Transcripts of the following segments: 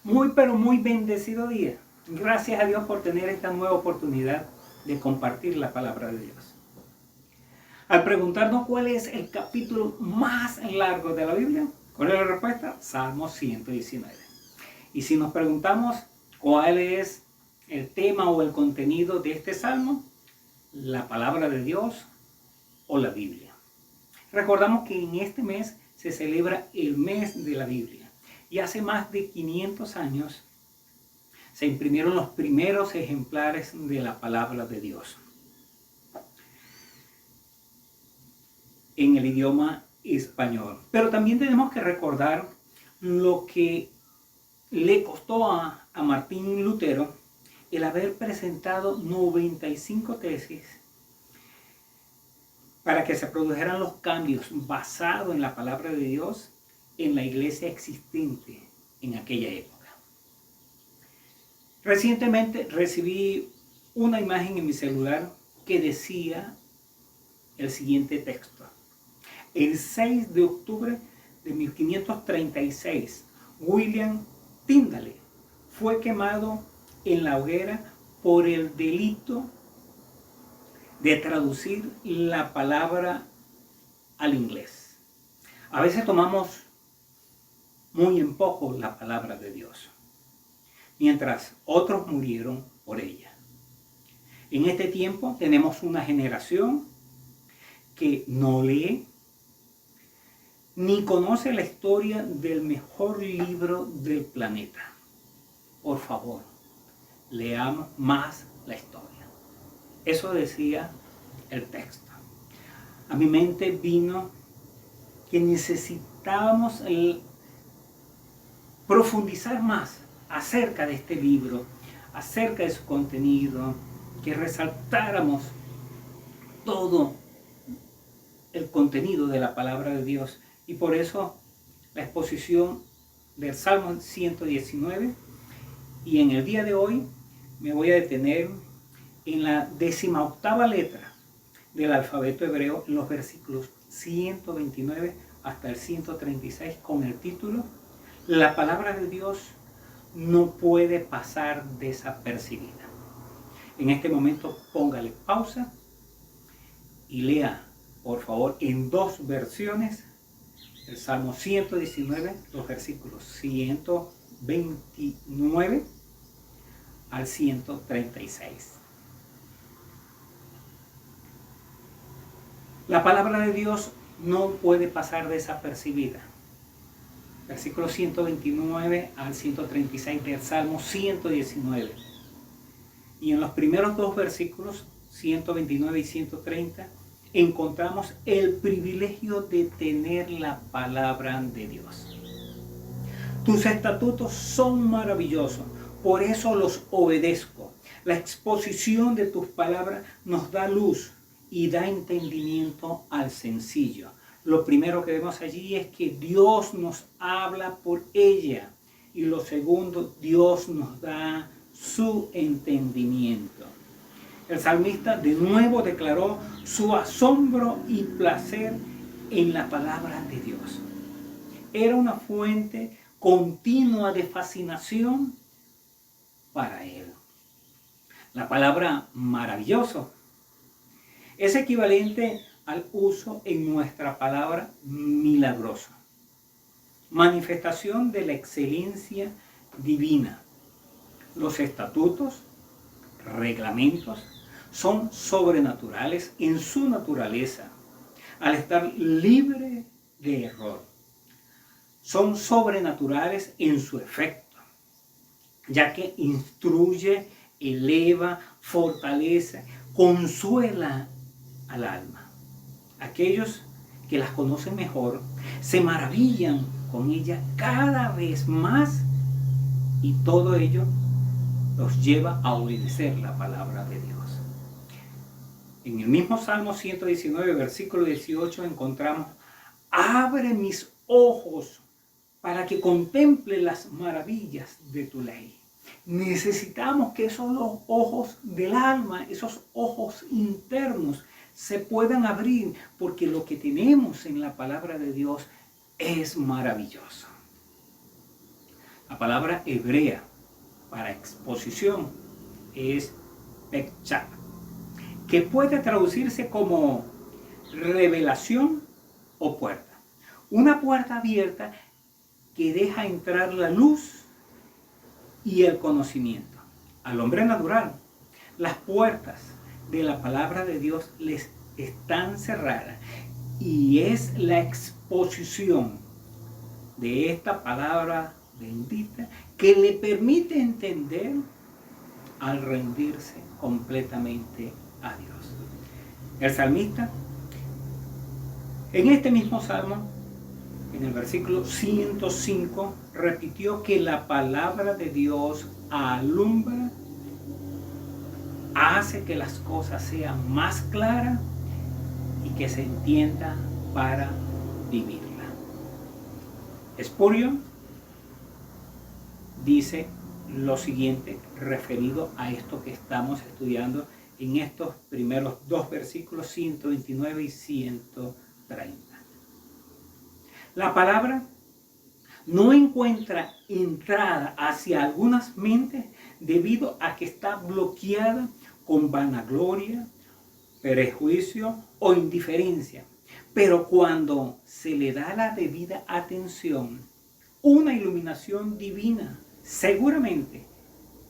Muy pero muy bendecido día. Gracias a Dios por tener esta nueva oportunidad de compartir la palabra de Dios. Al preguntarnos cuál es el capítulo más largo de la Biblia, ¿cuál es la respuesta? Salmo 119. Y si nos preguntamos cuál es el tema o el contenido de este salmo, la palabra de Dios o la Biblia. Recordamos que en este mes se celebra el mes de la Biblia y hace más de 500 años se imprimieron los primeros ejemplares de la palabra de Dios en el idioma español. Pero también tenemos que recordar lo que le costó a Martín Lutero el haber presentado 95 tesis para que se produjeran los cambios basados en la palabra de Dios en la iglesia existente en aquella época. Recientemente recibí una imagen en mi celular que decía el siguiente texto. El 6 de octubre de 1536, William Tyndale fue quemado en la hoguera por el delito de traducir la palabra al inglés. A veces tomamos muy en poco la palabra de Dios, mientras otros murieron por ella. En este tiempo tenemos una generación que no lee ni conoce la historia del mejor libro del planeta. Por favor, leamos más la historia. Eso decía el texto. A mi mente vino que necesitábamos profundizar más acerca de este libro, acerca de su contenido, que resaltáramos todo el contenido de la palabra de Dios. Y por eso la exposición del Salmo 119. Y en el día de hoy me voy a detener en la 18ª letra del alfabeto hebreo, en los versículos 129 hasta el 136, con el título La palabra de Dios no puede pasar desapercibida. En este momento póngale pausa y lea, por favor, en dos versiones el Salmo 119, los versículos 129 al 136. La palabra de Dios no puede pasar desapercibida. Versículos 129 al 136 del Salmo 119. Y en los primeros dos versículos, 129 y 130, encontramos el privilegio de tener la palabra de Dios. Tus estatutos son maravillosos, por eso los obedezco. La exposición de tus palabras nos da luz y da entendimiento al sencillo. Lo primero que vemos allí es que Dios nos habla por ella. Y lo segundo, Dios nos da su entendimiento. El salmista de nuevo declaró su asombro y placer en la palabra de Dios. Era una fuente continua de fascinación para él. La palabra maravilloso es equivalente al uso en nuestra palabra milagroso. Manifestación de la excelencia divina. Los estatutos, reglamentos, son sobrenaturales en su naturaleza, al estar libre de error. Son sobrenaturales en su efecto, ya que instruye, eleva, fortalece, consuela al alma. Aquellos que las conocen mejor se maravillan con ella cada vez más, y todo ello los lleva a obedecer la palabra de Dios. En el mismo Salmo 119, versículo 18, encontramos: abre mis ojos para que contemple las maravillas de tu ley. Necesitamos que esos ojos del alma, esos ojos internos, se puedan abrir, porque lo que tenemos en la palabra de Dios es maravilloso. La palabra hebrea para exposición es pekchah, que puede traducirse como revelación o puerta. Una puerta abierta que deja entrar la luz y el conocimiento. Al hombre natural, las puertas de la palabra de Dios les están cerradas y es la exposición de esta palabra bendita que le permite entender al rendirse completamente a Dios. El salmista, en este mismo salmo, en el versículo 105, repitió que la palabra de Dios alumbra, hace que las cosas sean más claras y que se entienda para vivirla. Spurgeon dice lo siguiente referido a esto que estamos estudiando en estos primeros dos versículos 129 y 130. La palabra no encuentra entrada hacia algunas mentes debido a que está bloqueada con vanagloria, prejuicio o indiferencia. Pero cuando se le da la debida atención, una iluminación divina seguramente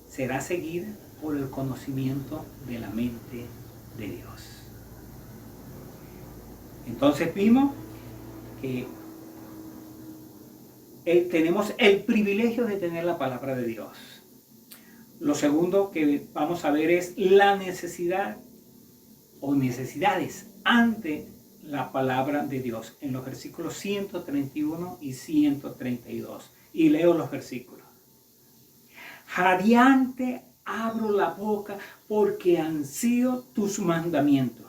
será seguida por el conocimiento de la mente de Dios. Entonces vimos que tenemos el privilegio de tener la palabra de Dios. Lo segundo que vamos a ver es la necesidad o necesidades ante la palabra de Dios en los versículos 131 y 132. Y leo los versículos. Jadeante abro la boca porque ansío tus mandamientos.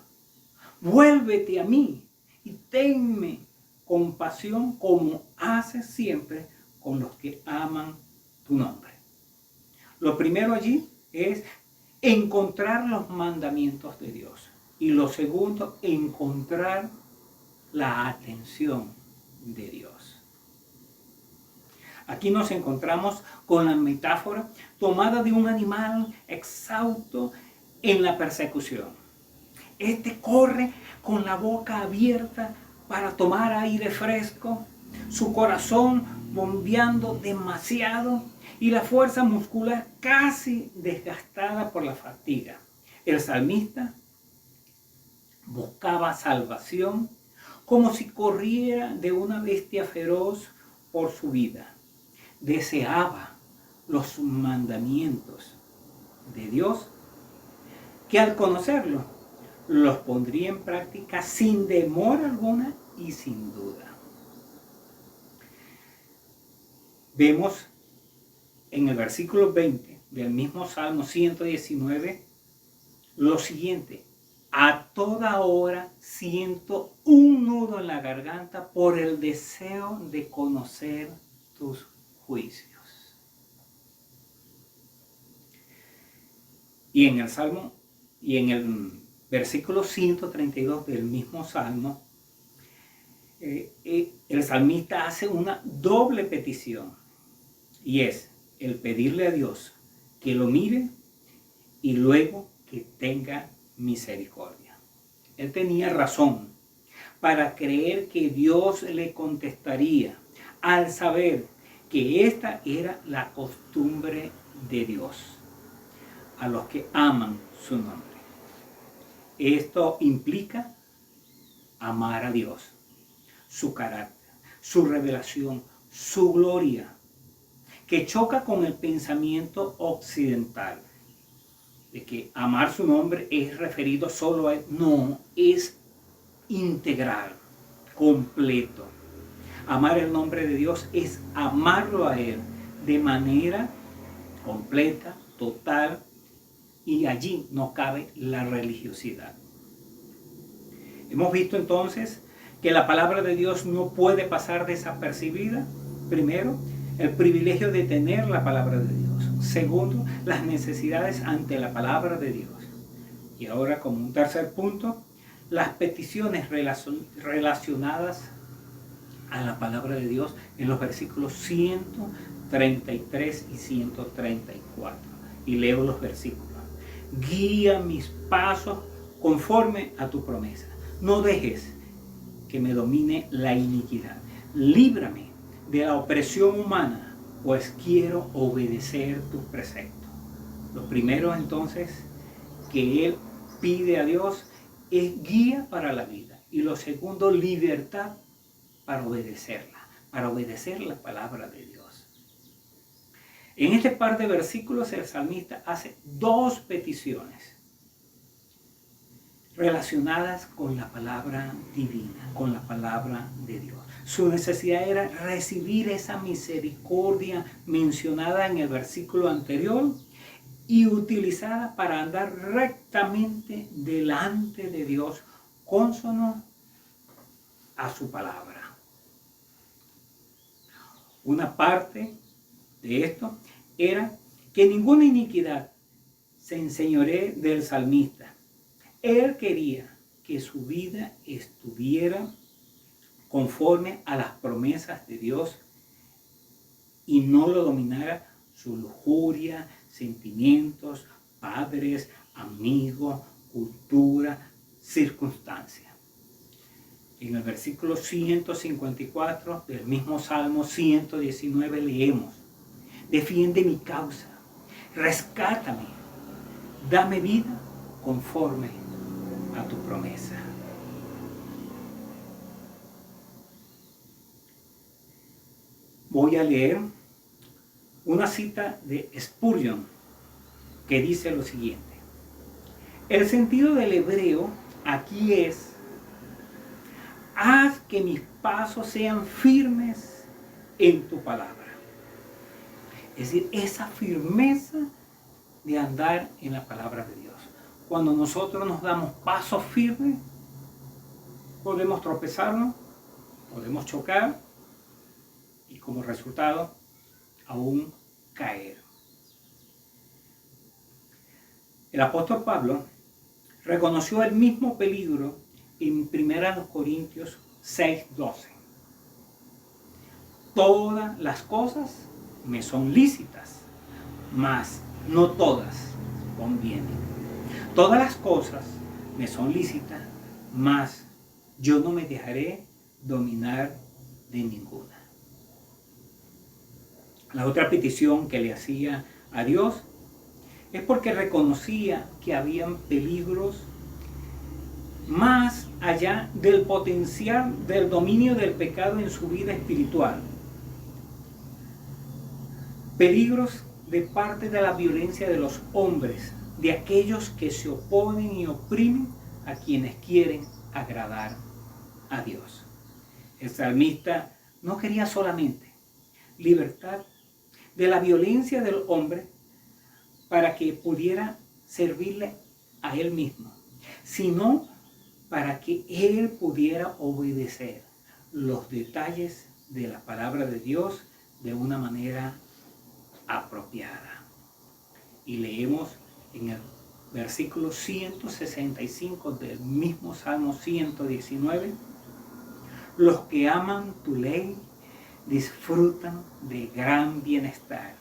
Vuélvete a mí y tenme compasión como haces siempre con los que aman tu nombre. Lo primero allí es encontrar los mandamientos de Dios. Y lo segundo, encontrar la atención de Dios. Aquí nos encontramos con la metáfora tomada de un animal exhausto en la persecución. Este corre con la boca abierta para tomar aire fresco, su corazón bombeando demasiado y la fuerza muscular casi desgastada por la fatiga. El salmista buscaba salvación como si corriera de una bestia feroz por su vida. Deseaba los mandamientos de Dios, que al conocerlos los pondría en práctica sin demora alguna y sin duda. Vemos en el versículo 20 del mismo Salmo 119 lo siguiente: a toda hora siento un nudo en la garganta por el deseo de conocer tus juicios. Y en el Salmo, y en el versículo 132 del mismo Salmo, el salmista hace una doble petición, y es el pedirle a Dios que lo mire y luego que tenga misericordia. Él tenía razón para creer que Dios le contestaría al saber que esta era la costumbre de Dios a los que aman su nombre. Esto implica amar a Dios, su carácter, su revelación, su gloria, que choca con el pensamiento occidental de que amar su nombre es referido solo a él. No, es integral, completo. Amar el nombre de Dios es amarlo a él de manera completa, total, y allí no cabe la religiosidad. Hemos visto entonces que la palabra de Dios no puede pasar desapercibida. Primero, el privilegio de tener la palabra de Dios. Segundo, las necesidades ante la palabra de Dios. Y ahora, como un tercer punto, las peticiones relacionadas a la palabra de Dios en los versículos 133 33 y 134. Y leo los versículos. Guía mis pasos conforme a tu promesa. No dejes que me domine la iniquidad. Líbrame de la opresión humana, pues quiero obedecer tus preceptos. Lo primero entonces que él pide a Dios es guía para la vida. Y lo segundo, libertad para obedecerla, para obedecer la palabra de Dios. En este par de versículos el salmista hace dos peticiones relacionadas con la palabra divina, con la palabra de Dios. Su necesidad era recibir esa misericordia mencionada en el versículo anterior y utilizada para andar rectamente delante de Dios, consono a su palabra. Una parte de esto era que ninguna iniquidad se enseñoree del salmista. Él quería que su vida estuviera conforme a las promesas de Dios y no lo dominara su lujuria, sentimientos, padres, amigos, cultura, circunstancias. En el versículo 154 del mismo Salmo 119 leemos: defiende mi causa, rescátame, dame vida conforme a tu promesa. Voy a leer una cita de Spurgeon que dice lo siguiente: el sentido del hebreo aquí es: haz que mis pasos sean firmes en tu palabra. Es decir, esa firmeza de andar en la palabra de Dios. Cuando nosotros nos damos pasos firmes, podemos tropezarnos, podemos chocar y como resultado aún caer. El apóstol Pablo reconoció el mismo peligro en 1 Corintios 6:12. Todas las cosas me son lícitas, mas no todas convienen. Todas las cosas me son lícitas, mas yo no me dejaré dominar de ninguna. La otra petición que le hacía a Dios es porque reconocía que habían peligros más allá del potencial del dominio del pecado en su vida espiritual. Peligros de parte de la violencia de los hombres, de aquellos que se oponen y oprimen a quienes quieren agradar a Dios. El salmista no quería solamente libertad de la violencia del hombre para que pudiera servirle a él mismo, sino para que él pudiera obedecer los detalles de la palabra de Dios de una manera apropiada. Y leemos en el versículo 165 del mismo Salmo 119: los que aman tu ley disfrutan de gran bienestar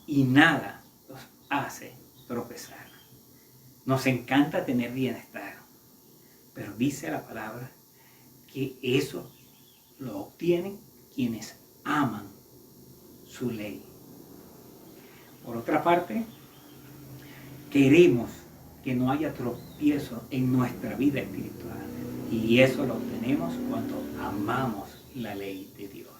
y nada los hace tropezar. Nos encanta tener bienestar, pero dice la palabra que eso lo obtienen quienes aman su ley. Por otra parte, queremos que no haya tropiezo en nuestra vida espiritual, y eso lo obtenemos cuando amamos la ley de Dios.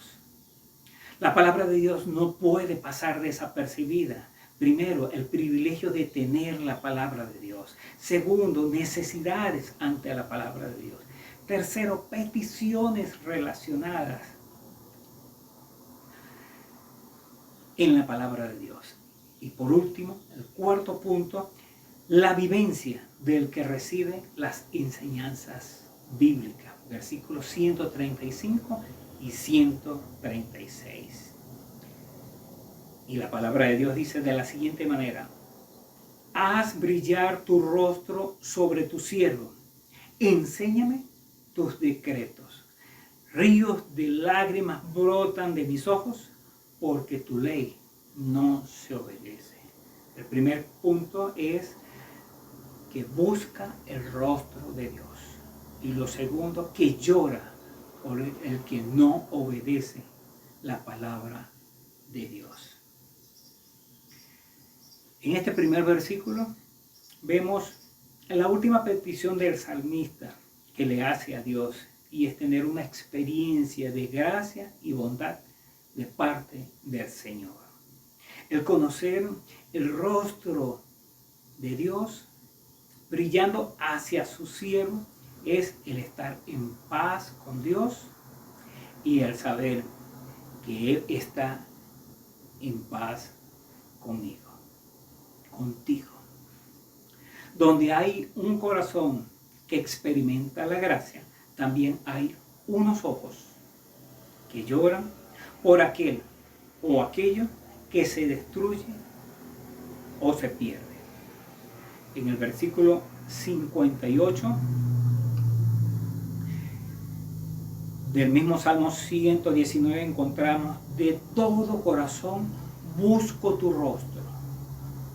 La palabra de Dios no puede pasar desapercibida. Primero, el privilegio de tener la palabra de Dios. Segundo, necesidades ante la palabra de Dios. Tercero, peticiones relacionadas en la palabra de Dios. Y por último, el cuarto punto, la vivencia del que recibe las enseñanzas bíblicas. Versículos 135 y 136. Y la palabra de Dios dice de la siguiente manera: haz brillar tu rostro sobre tu siervo, enséñame tus decretos. Ríos de lágrimas brotan de mis ojos porque tu ley no se obedece. El primer punto es que busca el rostro de Dios. Y lo segundo, que llora por el que no obedece la palabra de Dios. En este primer versículo vemos la última petición del salmista que le hace a Dios, y es tener una experiencia de gracia y bondad de parte del Señor. El conocer el rostro de Dios brillando hacia su siervo es el estar en paz con Dios y el saber que Él está en paz conmigo, contigo. Donde hay un corazón que experimenta la gracia, también hay unos ojos que lloran por aquel o aquello que se destruye o se pierde. En el versículo 58 del mismo Salmo 119 encontramos: de todo corazón busco tu rostro,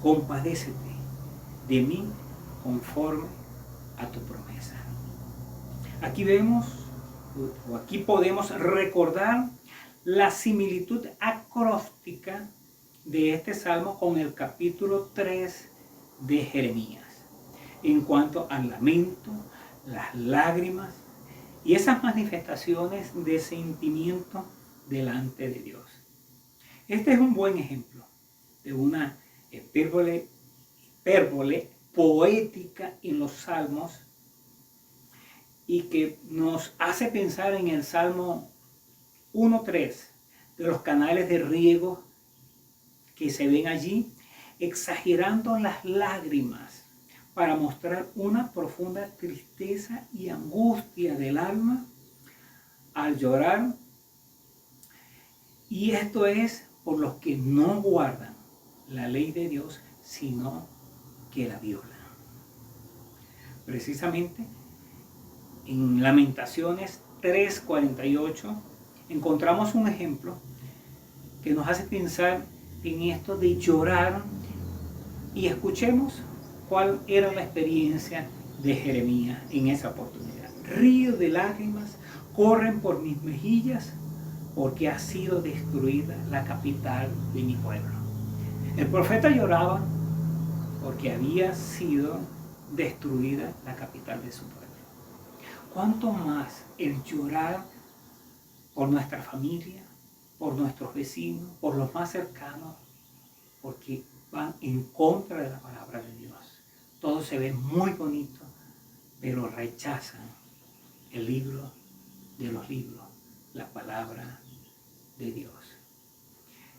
compadécete de mí conforme a tu promesa. Aquí vemos, o aquí podemos recordar la similitud acróstica de este salmo con el capítulo 3 de Jeremías, en cuanto al lamento, las lágrimas y esas manifestaciones de sentimiento delante de Dios. Este es un buen ejemplo de una hipérbole poética en los salmos, y que nos hace pensar en el Salmo 1.3 de los canales de riego que se ven allí, exagerando las lágrimas para mostrar una profunda tristeza y angustia del alma al llorar. Y esto es por los que no guardan la ley de Dios, sino que la violan. Precisamente en Lamentaciones 3:48 encontramos un ejemplo que nos hace pensar en esto de llorar, y escuchemos cuál era la experiencia de Jeremías en esa oportunidad. Ríos de lágrimas corren por mis mejillas porque ha sido destruida la capital de mi pueblo. El profeta lloraba porque había sido destruida la capital de su pueblo. ¿Cuánto más el llorar por nuestra familia, por nuestros vecinos, por los más cercanos, porque van en contra de la palabra de Dios? Todo se ve muy bonito, pero rechazan el libro de los libros, la palabra de Dios.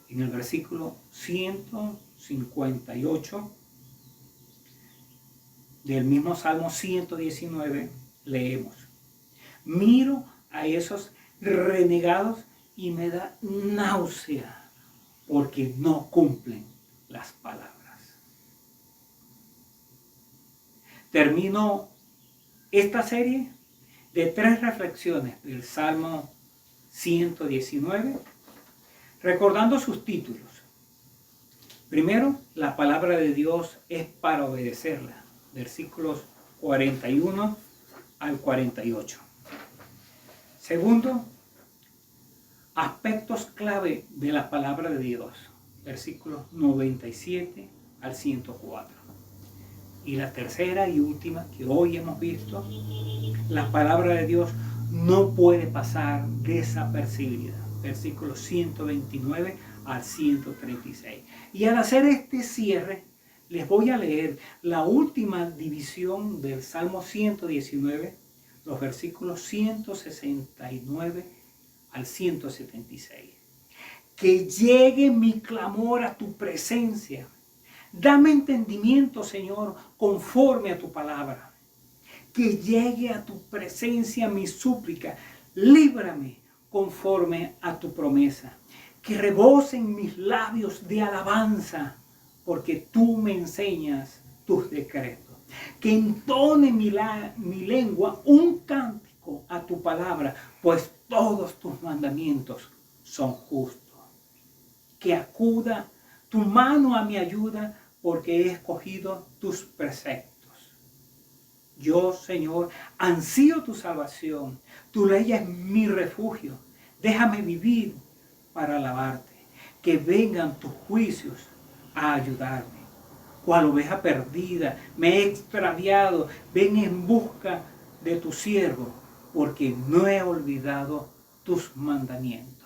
En el versículo 158 del mismo Salmo 119 leemos: miro a esos renegados y me da náusea porque no cumplen las palabras. Termino esta serie de 3 reflexiones del Salmo 119 recordando sus títulos. Primero, la palabra de Dios es para obedecerla, versículos 41 al 48. Segundo, aspectos clave de la palabra de Dios, versículos 97 al 104. Y la tercera y última que hoy hemos visto, la palabra de Dios no puede pasar desapercibida, versículos 129 al 136. Y al hacer este cierre, les voy a leer la última división del Salmo 119, los versículos 169 al 176. Que llegue mi clamor a tu presencia. Dame entendimiento, Señor, conforme a tu palabra. Que llegue a tu presencia mi súplica. Líbrame conforme a tu promesa. Que rebosen mis labios de alabanza, porque tú me enseñas tus decretos. Que entone mi lengua un cántico a tu palabra, pues todos tus mandamientos son justos. que acuda tu mano a mi ayuda, porque he escogido tus preceptos. Yo, Señor, ansío tu salvación. Tu ley es mi refugio. Déjame vivir para alabarte. Que vengan tus juicios a ayudarme. Cual oveja perdida, me he extraviado. Ven en busca de tu siervo, porque no he olvidado tus mandamientos.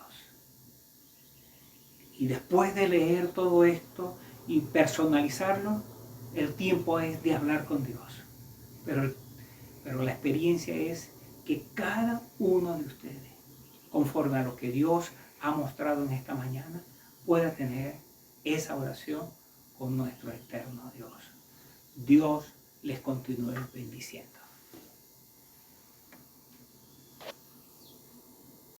Y después de leer todo esto y personalizarlo, el tiempo es de hablar con Dios. Pero la experiencia es que cada uno de ustedes, conforme a lo que Dios ha mostrado en esta mañana, pueda tener esa oración con nuestro eterno Dios. Dios les continúe bendiciendo.